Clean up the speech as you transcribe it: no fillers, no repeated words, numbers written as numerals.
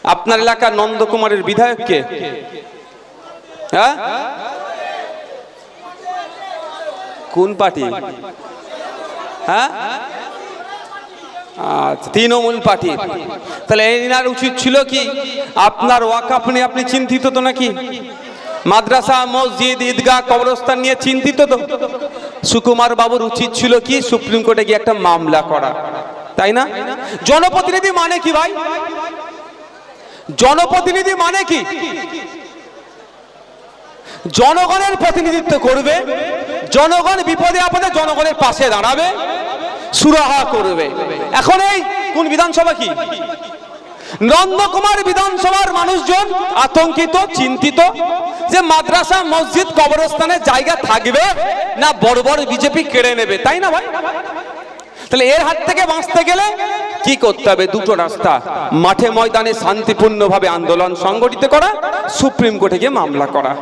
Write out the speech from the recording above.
আপনার এলাকার নন্দকুমারের বিধায়ক কে? হ্যাঁ, কোন পার্টি? হ্যাঁ, আচ্ছা, তৃণমূল পার্টি। তাহলে এনার উচিত ছিল কি আপনার ওয়াকফ নিয়ে আপনি চিন্তিত তো নাকি? মাদ্রাসা, মসজিদ, ঈদগাহ, কবরস্থান নিয়ে চিন্তিত তো? সুকুমার বাবুর উচিত ছিল কি সুপ্রিম কোর্টে গিয়ে একটা মামলা করা, তাই না? জনপ্রতিনিধি মানে কি ভাই? জনপ্রতিনিধি মানে কি? জনগণের প্রতিনিধিত্ব করবে, জনগণ বিপদে আপদে জনগণের পাশে দাঁড়াবে, সুরাহা করবে। এখন এই কোন বিধানসভা কি? নন্দকুমার বিধানসভার মানুষজন আতঙ্কিত, চিন্তিত যে মাদ্রাসা, মসজিদ, কবরস্থানের জায়গা থাকবে না বড় বড় বিজেপি কেড়ে নেবে, তাই না ভাই? তাহলে এর হাত থেকে বাঁচতে গেলে কি করতে হবে? দুটো রাস্তা, মাঠে ময়দানে শান্তিপূর্ণভাবে আন্দোলন সংগঠিত করা, সুপ্রিম কোর্টে গিয়ে মামলা করা।